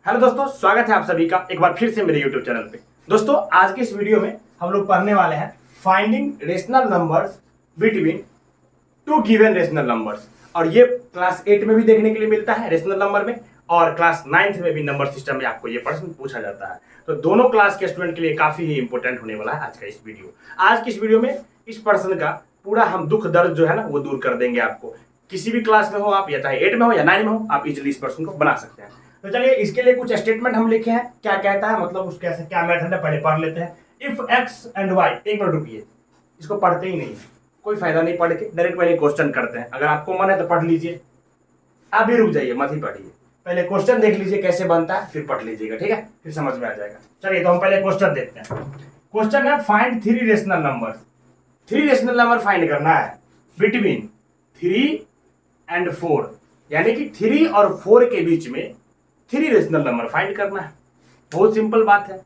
Hello दोस्तों, स्वागत है आप सभी का एक बार फिर से मेरे YouTube चैनल पे। दोस्तों, आज के इस वीडियो में हम लोग पढ़ने वाले हैं finding rational numbers between two given rational numbers. और ये क्लास 8 में भी देखने के लिए मिलता है रेशनल नंबर में, और क्लास 9th में भी नंबर सिस्टम में आपको ये प्रश्न पूछा जाता है। तो दोनों क्लास के स्टूडेंट के लिए काफी ही इंपॉर्टेंट होने वाला है आज का इस वीडियो। आज की इस वीडियो में इस प्रश्न का पूरा हम दुख दर्द जो है ना वो दूर कर देंगे आपको। किसी भी क्लास में हो आप, या चाहे 8 में हो या 9 में हो, आप इजिली इस प्रश्न को बना सकते हैं। तो चलिए, इसके लिए कुछ स्टेटमेंट हम लिखे हैं, क्या कहता है, मतलब उसके कैसे क्या मेथड है, पहले पढ़ लेते हैं। इफ एक्स एंड वाई, एक मिनट रुकिए, इसको पढ़ते ही नहीं, कोई फायदा नहीं पढ़ के, डायरेक्ट पहले क्वेश्चन करते हैं। अगर आपको मन है तो पढ़ लीजिए, आप भी रुक जाइए, मत ही पढ़िए, पहले क्वेश्चन देख लीजिए कैसे बनता है, फिर पढ़ लीजिएगा, ठीक है, फिर समझ में आ जाएगा। चलिए, तो हम पहले क्वेश्चन देखते हैं। क्वेश्चन है find 3 rational numbers. 3 rational number find करना है बिटवीन 3 एंड 4, यानी कि 3 और 4 के बीच में 3 रेशनल नंबर फाइंड करना है। बहुत सिंपल बात है।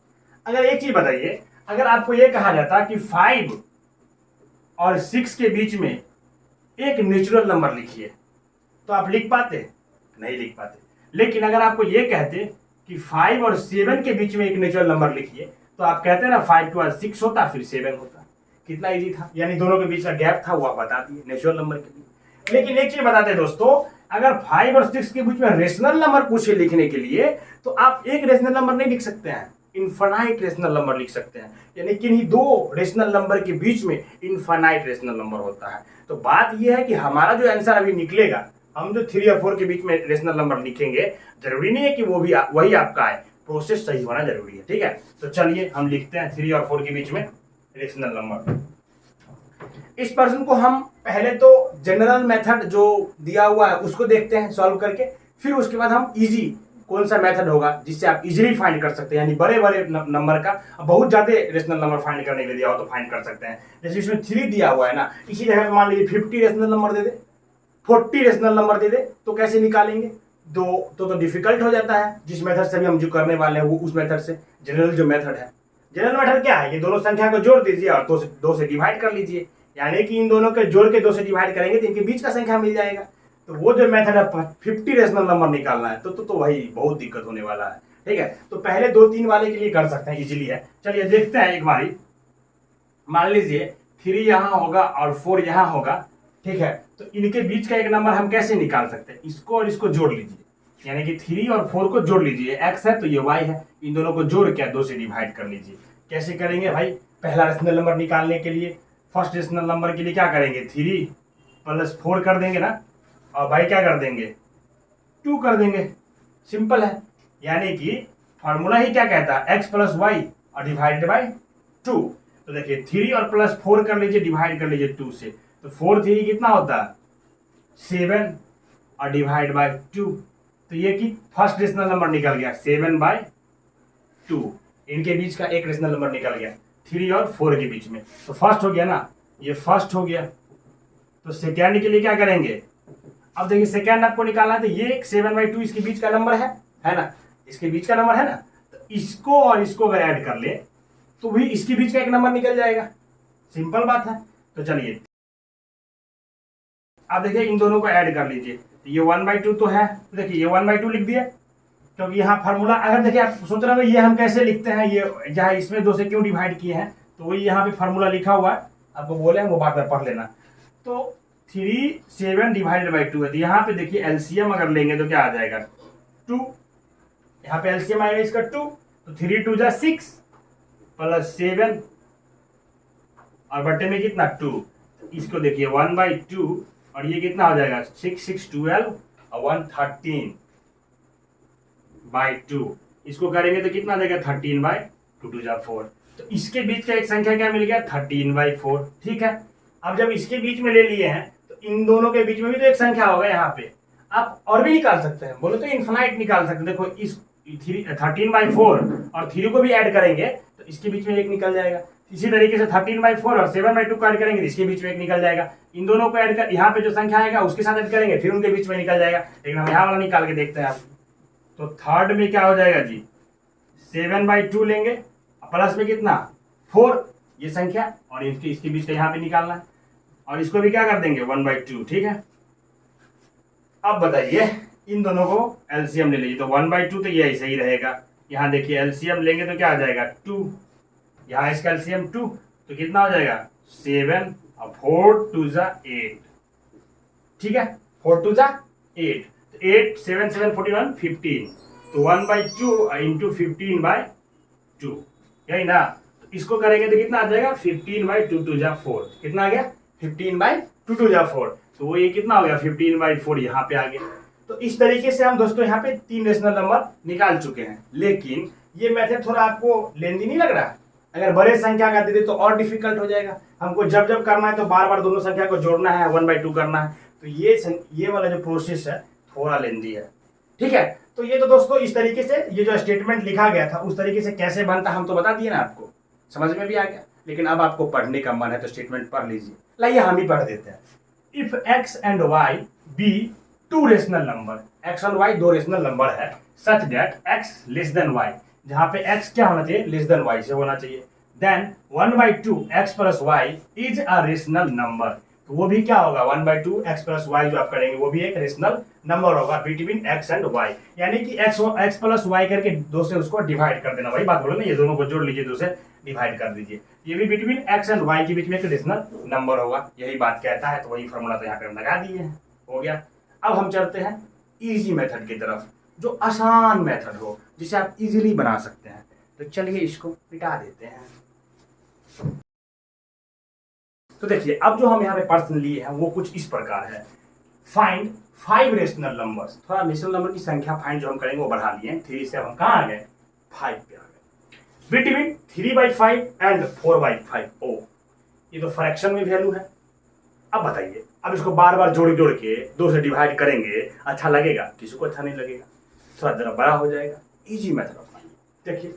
अगर एक चीज बताइए, अगर आपको यह कहा जाता कि 5 और 6 के बीच में एक नेचुरल नंबर लिखिए, तो आप लिख पाते? नहीं लिख पाते। लेकिन अगर आपको यह कहते कि 5 और 7 के बीच में एक नेचुरल नंबर लिखिए, तो आप कहते ना 5 के बाद 6 होता, फिर 7 होता। कितना इजी था, यानी दोनों के बीच का गैप था वो आप बता दिए नेचुरल नंबर के लिए। लेकिन एक चीज बताते दोस्तों, अगर 5 और 6 के बीच में रेशनल नंबर पूछे लिखने के लिए, तो आप एक रेशनल नंबर नहीं लिख सकते हैं, इनफाइनाइट रेशनल नंबर लिख सकते हैं। यानी किन्हीं दो रेशनल नंबर के बीच में इनफाइनाइट रेशनल नंबर होता है। तो बात यह है कि हमारा जो आंसर अभी निकलेगा, हम जो 3 और 4 के बीच में रेशनल नंबर लिखेंगे, जरूरी नहीं है कि वो भी वही आपका है, प्रोसेस सही होना जरूरी है, ठीक है। तो चलिए हम लिखते हैं 3 और 4 के बीच में रेशनल नंबर। इस प्रश्न को हम पहले तो जनरल मेथड जो दिया हुआ है उसको देखते हैं सॉल्व करके, फिर उसके बाद हम इजी कौन सा मेथड होगा जिससे आप इजीली फाइंड कर सकते हैं, यानी बड़े बड़े नंबर का बहुत ज्यादा रेशनल नंबर फाइंड करने के लिए दिया हो तो फाइंड कर सकते हैं। जैसे इसमें 3 दिया हुआ है ना, इसी जगह मान लीजिए 50 रेशनल नंबर दे दे, 40 रेशनल नंबर दे दे, तो कैसे निकालेंगे? तो डिफिकल्ट हो जाता है। जिस मेथड से भी हम जो करने वाले हैं वो उस मेथड से, जनरल जो मेथड है, जनरल मेथड क्या है, ये दोनों संख्या को जोड़ दीजिए और 2 से डिवाइड कर लीजिए, यानी कि इन दोनों के जोड़ के 2 से डिवाइड करेंगे तो इनके बीच का संख्या मिल जाएगा। तो वो जो मेथड है 50 रेशनल नंबर निकालना है, तो वही बहुत दिक्कत होने वाला है, ठीक है। तो पहले 2-3 वाले के लिए कर सकते हैं, इजीली है। चलिए देखते हैं एक बारी। मान लीजिए 3 यहाँ होगा और 4 यहाँ होगा, ठीक है। तो इनके बीच का एक नंबर हम कैसे निकाल सकते हैं? इसको और इसको जोड़ लीजिए, यानी कि 3 और 4 को जोड़ लीजिए, x है तो ये y है, इन दोनों को जोड़ के 2 से डिवाइड कर लीजिए। कैसे करेंगे भाई? पहला रेशनल नंबर निकालने के लिए, फर्स्ट रेशनल नंबर के लिए क्या करेंगे, 3 + 4 कर देंगे ना, और भाई क्या कर देंगे, 2 कर देंगे। सिंपल है, यानी कि फॉर्मूला ही क्या कहता है, x + y और डिवाइडेड बाई 2। तो देखिए 3 और +4 कर लीजिए, डिवाइड कर लीजिए 2 से, तो 4 3 कितना होता है, 7 और डिवाइड बाई 2। तो ये कि फर्स्ट रेशनल नंबर निकल गया 7/2। इनके बीच का एक रेशनल नंबर निकल गया 3 और 4 के बीच में। तो फर्स्ट हो गया ना, ये फर्स्ट हो गया। तो सेकेंड के लिए क्या करेंगे? अब देखिए सेकेंड आपको निकालना है, तो ये 7/2 इसके बीच का नंबर है ना, इसके बीच का नंबर है ना। तो इसको और इसको अगर ऐड कर ले तो भी इसके बीच का एक नंबर निकल जाएगा। सिंपल बात है। तो चलिए अब देखिए इन दोनों को ऐड कर लीजिए, ये 1/2 तो है, तो देखिए ये 1/2 लिख दिया, क्योंकि यहाँ फार्मूला, अगर देखिए आप सोच रहे हो ये हम कैसे लिखते हैं, ये यहाँ इसमें 2 से क्यों डिवाइड किए हैं, तो वही यहाँ पे फार्मूला लिखा हुआ है, आपको बोले हैं वो बात में पढ़ लेना। तो 3 7 डिवाइडेड बाई 2 है, तो यहाँ पे देखिए एलसीएम अगर लेंगे तो क्या आ जाएगा, 2। यहाँ पे एलसीएम आएगा इसका 2, तो 3 2 जा 6 + 7 और बट्टे में कितना 2। इसको देखिए 1/2 और ये कितना हो जाएगा 6 6 12 और 113/2। इसको करेंगे तो कितना देगा 13/2 2 जा 4। तो इसके बीच का एक संख्या क्या मिल गया 13/4, ठीक है। अब जब इसके बीच में ले लिए हैं तो इन दोनों के बीच में भी तो एक संख्या होगा, यहाँ पे आप और भी निकाल सकते हैं, बोलो तो इन्फिनाइट निकाल सकते हैं। देखो इस 13/4 और 3 को भी ऐड करेंगे तो इसके बीच में एक निकल जाएगा। इसी तरीके से 13/4 और 7/2 को ऐड करेंगे तो इसके बीच में एक निकल जाएगा। इन दोनों को ऐड कर यहाँ पे जो संख्या आएगा उसके साथ ऐड करेंगे, फिर उनके बीच में निकल जाएगा। लेकिन हम यहाँ वाला निकाल के देखते हैं आप। तो थर्ड में क्या हो जाएगा जी, 7/2 लेंगे, प्लस में कितना 4 ये संख्या, और इसके बीच का यहाँ पे निकालना है, और इसको भी क्या कर देंगे 1/2, ठीक है। अब बताइए इन दोनों को एलसीएम ले लीजिए, तो 1/2 तो ये ऐसे ही रहेगा। यहाँ देखिए एलसीएम लेंगे तो क्या आ जाएगा 2, यहाँ इसका एलसीएम 2 तो कितना हो जाएगा 7 और 4 2 जा 8, ठीक है 4 2 जा 8, तो 8 7 7 41 15, तो 1/2 इंटू 15/2, यही ना। तो इसको करेंगे तो कितना आ जाएगा 15/2 2 जा 4, कितना आ गया 15/2 2 जा 4, तो वो ये कितना हो गया 15/4 यहाँ पे आ गया। तो इस तरीके से हम दोस्तों यहाँ पे 3 रेशनल नंबर निकाल चुके हैं, लेकिन ये मेथड थोड़ा आपको लेंदी नहीं लग रहा? अगर बड़े संख्या का दे दे तो और डिफिकल्ट हो जाएगा, हमको जब जब करना है तो बार बार दोनों संख्या को जोड़ना है, 1/2 करना है, तो ये वाला जो प्रोसेस है थोड़ा लेंदी है, ठीक है। तो ये तो दोस्तों इस तरीके से ये जो स्टेटमेंट लिखा गया था उस तरीके से कैसे बनता हम तो बता दिए ना, आपको समझ में भी आ गया। लेकिन अब आपको पढ़ने का मन है तो स्टेटमेंट पढ़ लीजिए, लाइए हम ही पढ़ देते हैं। If x and y be 2 rational number, x और y 2 रेशनल नंबर है, such that x less than y, जहां पे x क्या होना चाहिए लेस देन y से होना चाहिए, then 1/2 x plus y is a rational number, तो वो भी क्या होगा 1/2 x प्लस y जो आप करेंगे वो भी एक रेशनल नंबर होगा बिटवीन x एंड y, यानी कि x प्लस y करके 2 से उसको डिवाइड कर देना, वही बात बोलो ना, ये दोनों को जोड़ लीजिए 2 से डिवाइड कर दीजिए, ये भी बिटवीन x एंड y के बीच में एक रेशनल नंबर होगा, यही बात कहता है। तो वही फॉर्मूला तो यहाँ पे हम लगा दिए हैं, हो गया। अब हम चलते हैं इजी मेथड की तरफ, जो आसान मेथड हो जिसे आप इजीली बना सकते हैं। तो चलिए इसको मिटा देते हैं। तो देखिए अब जो हम यहाँ पे प्रश्न लिए हैं वो कुछ इस प्रकार है, फाइंड 5 रेशनल नंबर्स, थोड़ा रेशनल नंबर की संख्या फाइंड जो हम करेंगे वो बढ़ा लिए, 3 से हम कहाँ आ गए 5 पे आ गए, बिटवीन 3/5 एंड 4/5। ओ ये तो फ्रैक्शन में वैल्यू है। अब बताइए, अब इसको बार बार जोड़ जोड़ के 2 से डिवाइड करेंगे, अच्छा लगेगा? किसी को अच्छा नहीं लगेगा, थोड़ा जरा बड़ा हो जाएगा। इजी मेथड अपनाइए। देखिए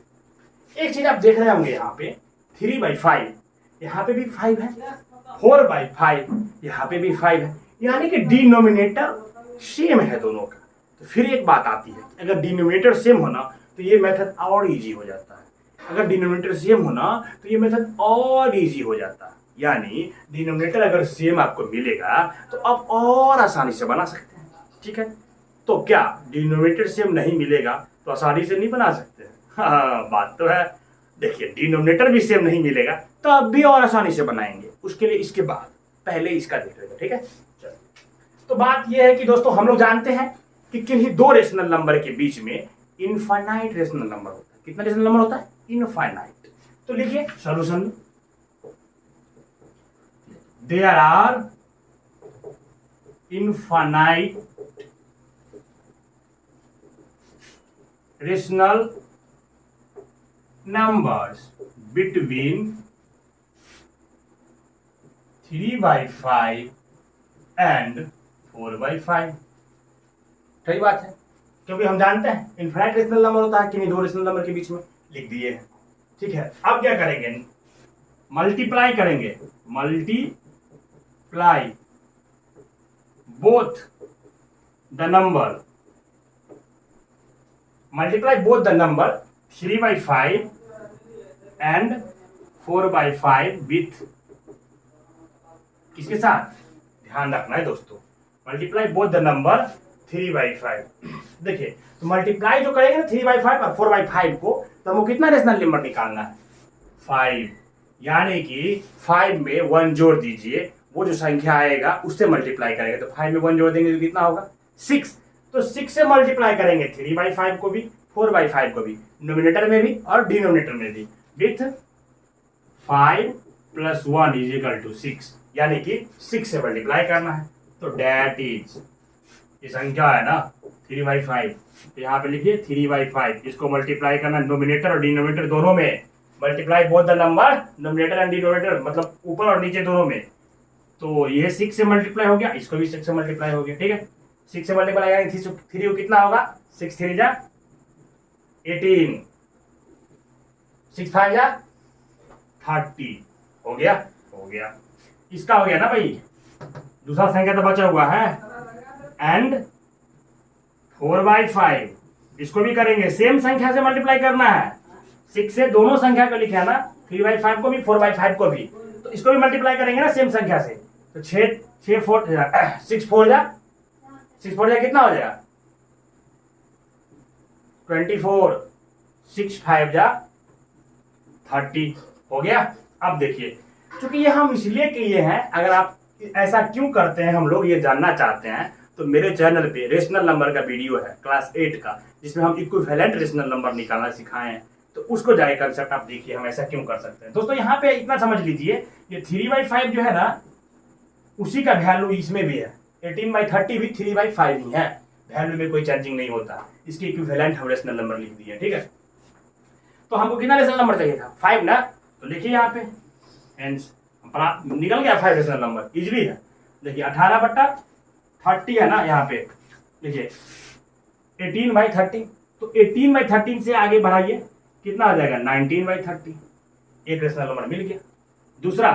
एक चीज आप देख रहे होंगे यहाँ पे 3/5, यहाँ पे भी 5 है, 4/5 यहाँ पे भी 5 है, यानी कि डिनोमिनेटर सेम है दोनों का। तो फिर एक बात आती है, अगर डिनोमिनेटर सेम होना तो ये मेथड और इजी हो जाता है, अगर डिनोमिनेटर सेम होना तो ये मेथड और इजी हो जाता है, यानी डिनोमिनेटर अगर सेम आपको मिलेगा तो आप और आसानी से बना सकते हैं, ठीक है। तो क्या डिनोमिनेटर सेम नहीं मिलेगा तो आसानी से नहीं बना सकते? हाँ बात तो है। देखिए डिनोमिनेटर भी सेम नहीं मिलेगा तो अब भी और आसानी से बनाएंगे, उसके लिए इसके बाद पहले इसका देख लेंगे, ठीक है। चलिए, तो बात यह है कि दोस्तों हम लोग जानते हैं कि किन्हीं 2 रेशनल नंबर के बीच में इनफाइनाइट रेशनल नंबर होता है। कितना रेशनल नंबर होता है? इनफाइनाइट। तो लिखिए solution, there are infinite rational numbers between 3/5 and 4/5। सही बात है, क्योंकि हम जानते हैं इनफाइनाइट रेशनल नंबर होता है किन्हीं 2 रेशनल नंबर के बीच में, लिख दिए हैं, ठीक है। अब क्या करेंगे? मल्टीप्लाई करेंगे, multiply both the number, multiply both the number 3/5 and 4/5 with, किसके साथ? ध्यान रखना है दोस्तों, मल्टीप्लाई बोथ द नंबर 3/5। देखिए तो मल्टीप्लाई जो करेंगे ना 3/5 और 4/5 को, तो हमको कितना रेशनल नंबर निकालना है 5, यानी कि 5 में 1 जोड़ दीजिए, वो जो संख्या आएगा उससे मल्टीप्लाई करेंगे, तो 5 में 1 जोड़ देंगे तो कितना होगा 6, तो 6 से मल्टीप्लाई करेंगे 3/5 को भी 4/5 को भी, नोमिनेटर में भी और डिनोमिनेटर में भी, विथ 5 + 1 = 6, यानी कि 6 से मल्टीप्लाई करना है। तो डैट इज, ये संख्या है ना 3/5, तो यहाँ पे लिखिए 3/5, इसको मल्टीप्लाई करना नोमिनेटर और डिनोमिनेटर दोनों में, multiply both the number nominator and denominator, मतलब ऊपर और नीचे दोनों में। तो ये 6 से मल्टीप्लाई हो गया, इसको भी 6 से मल्टीप्लाई हो गया, ठीक है। 6 से मल्टीप्लाई यानी 3 को कितना होगा 6 3 जा 18, 6 5 जा 30, हो गया, हो गया। इसका हो गया ना भाई, दूसरा संख्या तो बचा हुआ है, एंड 4/5, इसको भी करेंगे, सेम संख्या से मल्टीप्लाई करना है, 6 से दोनों संख्या को लिखा है ना, 3/5 को भी 4/5 को भी, तो इसको भी मल्टीप्लाई करेंगे ना सेम संख्या से, तो 6 4 6 4 जा कितना हो जाएगा 24, 6 5 जा 30 हो गया। अब देखिए, चूंकि ये हम इसलिए किए हैं, अगर आप ऐसा क्यों करते हैं हम लोग ये जानना चाहते हैं, तो मेरे चैनल पे रेशनल नंबर का वीडियो है क्लास 8 का, जिसमें हम इक्विवेलेंट रेशनल नंबर निकालना सिखाए हैं। तो उसको जाए कंसेप्ट आप देखिए हम ऐसा क्यों कर सकते हैं। दोस्तों यहाँ पे इतना समझ लीजिए, ये 3/5 जो है ना, उसी का वैल्यू इसमें भी है। 18/30 भी 3/5 ही है, वैल्यू में कोई चेंजिंग नहीं होता। इसके इक्विवेलेंट हम रेशनल नंबर लिख दिए, ठीक है। तो हमको कितना रेशनल नंबर चाहिए था? 5 ना, तो लिखिए यहाँ पे हेंस निकल गया 5 रेशनल नंबर, इजिली है। देखिए 18/30 है ना, यहाँ पे देखिए 18/30, तो 18/13 से आगे बढ़ाइए, कितना आ जाएगा? 19/30। एक रेशनल नंबर मिल गया। दूसरा,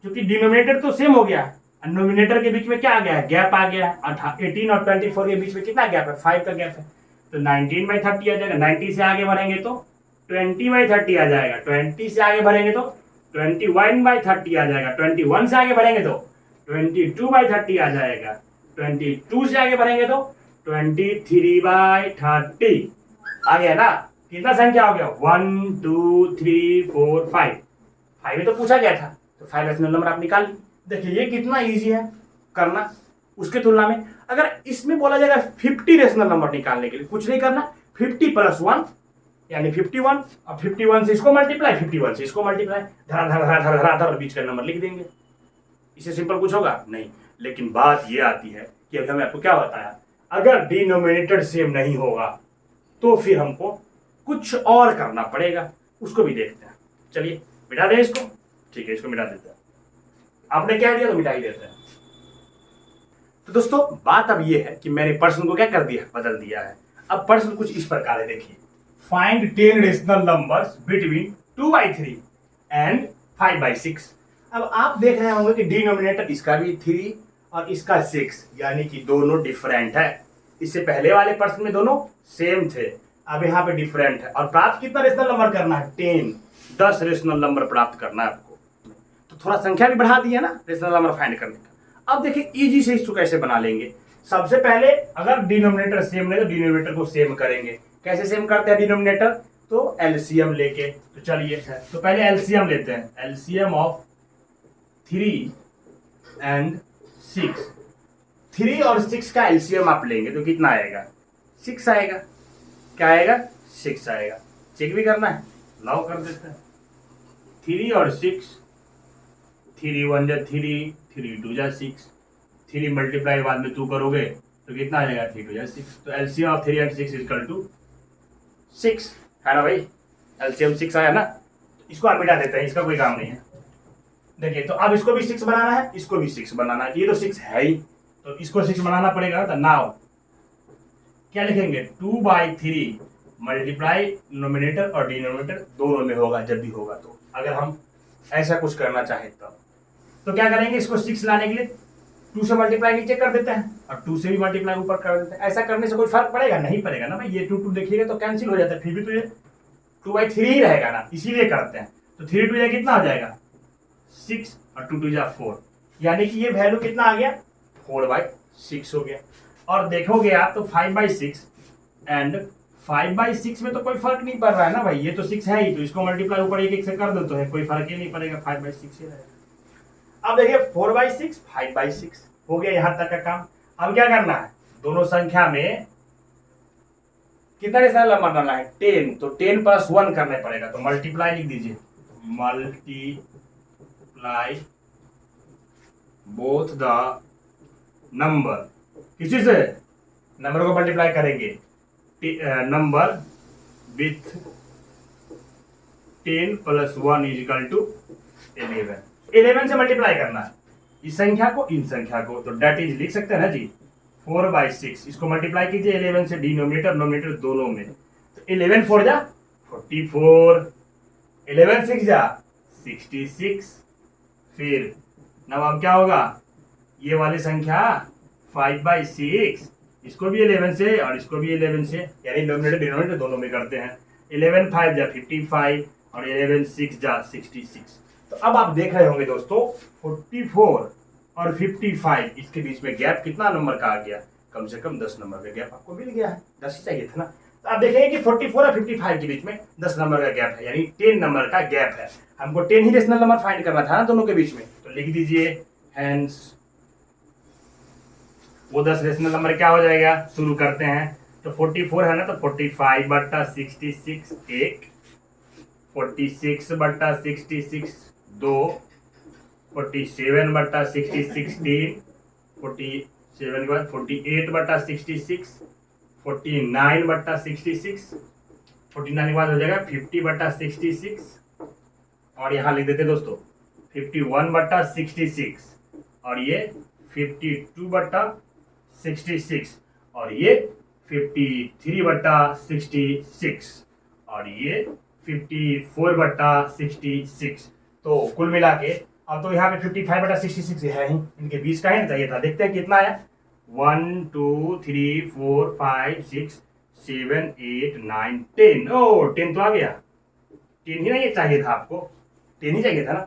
क्योंकि डिनोमिनेटर तो सेम हो गया, नोमिनेटर के बीच में क्या आ गया है? गैप आ गया है। 18 और 24 के बीच में कितना गैप है? 5 का गैप है। तो 19/30 आ जाएगा। 90 से आगे बढ़ेंगे तो 20/30 आ जाएगा। 20 से आगे बढ़ेंगे तो 21/30 आ जाएगा। 21 से आगे बढ़ेंगे तो 22/30 आ जाएगा। 22 से आगे बढ़ेंगे तो 23/30 आ गया ना। कितना संख्या हो गया? 1 2 3 4 5। 5 में तो पूछा गया था, तो 5 रेशनल नंबर आप निकाल ली। देखिए ये कितना इजी है करना उसके तुलना में। अगर इसमें बोला जाएगा 50 रेशनल नंबर निकालने के लिए, कुछ नहीं करना, 50 + 1 यानी 51। अब 51 से इसको मल्टीप्लाई, 51 से इसको मल्टीप्लाई, धरा धरा धरा धरा धरा धरा बीच का नंबर लिख देंगे। इससे सिंपल कुछ होगा नहीं। लेकिन बात ये आती है कि अभी हमने आपको क्या बताया, अगर डिनोमिनेटर सेम नहीं होगा तो फिर हमको कुछ और करना पड़ेगा, उसको भी देखते हैं। चलिए मिटा दें इसको, ठीक है, इसको मिटा देते हैं। आपने क्या दिया तो मिटा ही देते हैं। तो दोस्तों बात अब ये है कि मैंने प्रश्न को क्या कर दिया? बदल दिया है। अब प्रश्न कुछ इस प्रकार है, देखिए, find 10 rational numbers between 2/3 and 5/6। अब आप देख रहे होंगे कि डिनोमिनेटर इसका भी 3 और इसका 6, यानी कि दोनों डिफरेंट है। इससे पहले वाले प्रश्न में दोनों सेम थे, अब यहाँ पे डिफरेंट है। और प्राप्त कितना रेशनल नंबर करना है? 10 रेशनल नंबर प्राप्त करना है आपको। तो थोड़ा संख्या भी बढ़ा दी है ना रेशनल नंबर फाइंड करने का। अब देखिए इजी से इसको कैसे बना लेंगे। सबसे पहले अगर डिनोमिनेटर सेम नहीं तो डिनोमिनेटर को सेम करेंगे। कैसे सेम करते हैं डिनोमिनेटर? तो एलसीएम लेके। तो चलिए, तो पहले एलसीएम लेते हैं। LCM of 3 and 6। 3 और 6 का एलसीएम आप लेंगे तो कितना आएगा? 6 आएगा। क्या आएगा? 6 आएगा। चेक भी करना है, लाओ कर देते हैं। 3 और 6, 3 1 जा 3, 3 2 जा 6, 3 मल्टीप्लाई बाद में 2 करोगे तो कितना आ जाएगा? 3 2 जा 6। तो LCM of 3 and 6 equal to 6 है ना भाई। एलसीएम 6 आया ना, इसको आप मिटा देते हैं, इसका कोई काम नहीं है। देखिए, तो अब इसको भी 6 बनाना है, इसको भी 6 बनाना है। ये तो 6 है ही, तो इसको 6 बनाना पड़ेगा। तो नाउ क्या लिखेंगे? 2/3 मल्टीप्लाई नोमिनेटर और डिनोमिनेटर दोनों में होगा जब भी होगा। तो अगर हम ऐसा कुछ करना चाहें तो क्या करेंगे? इसको 6 लाने के लिए 2 से मल्टीप्लाई नीचे कर देते हैं और 2 से भी मल्टीप्लाई ऊपर कर देते हैं। ऐसा करने से कोई फर्क पड़ेगा? नहीं पड़ेगा ना भाई। ये 2 देखिएगा तो कैंसिल हो जाता है, फिर भी तो ये 2/3 ही रहेगा ना, इसीलिए करते हैं। तो 3 2 कितना हो जाएगा? 6 और 2 2 4, यानी कि ये वैल्यू कितना आ गया? 4/6 हो गया। और देखोगे आप तो 5/6 एंड 5/6 में तो कोई फर्क नहीं पड़ रहा है ना भाई। ये तो 6 है ही, तो इसको मल्टीप्लाई ऊपर एक से कर दो तो है, कोई फर्क ही नहीं पड़ेगा, 5/6 ही रहेगा। अब देखिए 4/6 5/6 हो गया यहां तक का काम। अब क्या करना है? दोनों संख्या में कितना रेशनल नंबर डालना है? 10। तो 10 + 1 करने पड़ेगा, तो मल्टीप्लाई लिख दीजिए। मल्टीप्लाई बोथ द नंबर, किसी से नंबर को मल्टीप्लाई करेंगे नंबर विथ 10 + 1 = 11। 11 से मल्टीप्लाई करना है इस संख्या को इन संख्या को, तो डेट इज लिख सकते हैं ना जी 4/6। इसको मल्टीप्लाई कीजिए 11 से, डिनोमिनेटर नोमिनेटर दोनों में। तो 11 4 जा 44, 11 6 जा 66। फिर अब क्या होगा? ये वाली संख्या 5/6, इसको भी 11 से और इसको भी 11 से, यानी नोमिनेटर डिनोमिनेटर दोनों में करते हैं। 11 5 जा 55 और 11 6 जा 66। तो अब आप देख रहे होंगे दोस्तों 44 और 55 इसके बीच में गैप कितना नंबर का आ गया? कम से कम 10 नंबर का गैप आपको मिल गया है। 10 ही चाहिए था ना। तो आप देखेंगे कि 44 और 55 के बीच में 10 नंबर का गैप है, यानी 10 नंबर का गैप है। हमको 10 ही रेशनल नंबर फाइंड करना था ना दोनों के बीच में, तो लिख दीजिए हेंस वो 10 रेशनल नंबर क्या हो जाएगा, शुरू करते हैं। तो 44 है ना, तो 45 बट्टा 66 एक, 46 बट्टा 66 दो, 47 बट्टा 66 तीन, 47 के बाद 48 बट्टा 66, 49 बट्टा 66, 49 के बाद हो जाएगा 50 बट्टा 66, और यहाँ लिख देते दोस्तों 51 बट्टा 66, और ये 52 बट्टा 66, और ये 53 बट्टा 66, और ये 54 बट्टा 66। तो कुल मिला के अब तो यहाँ पे 55 बटा 66 है ही, इनके बीच का ही ना चाहिए था। देखते हैं कितना है, 1 2 3 4 5 6 7 8 9 10। ओ 10 तो आ गया, 10 ही नहीं चाहिए था आपको, 10 ही चाहिए था ना।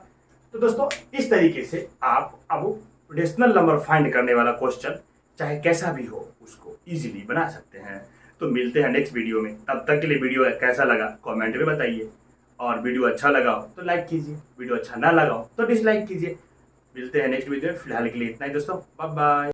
तो दोस्तों इस तरीके से आप अब रेशनल नंबर फाइंड करने वाला क्वेश्चन चाहे कैसा भी हो उसको इजीली बना सकते हैं। तो मिलते हैं नेक्स्ट वीडियो में, तब तक के लिए वीडियो कैसा लगा कमेंट में बताइए, और वीडियो अच्छा लगा हो तो लाइक कीजिए, वीडियो अच्छा ना लगा हो तो डिसलाइक कीजिए। मिलते हैं नेक्स्ट वीडियो में, फिलहाल के लिए इतना ही दोस्तों, बाय बाय।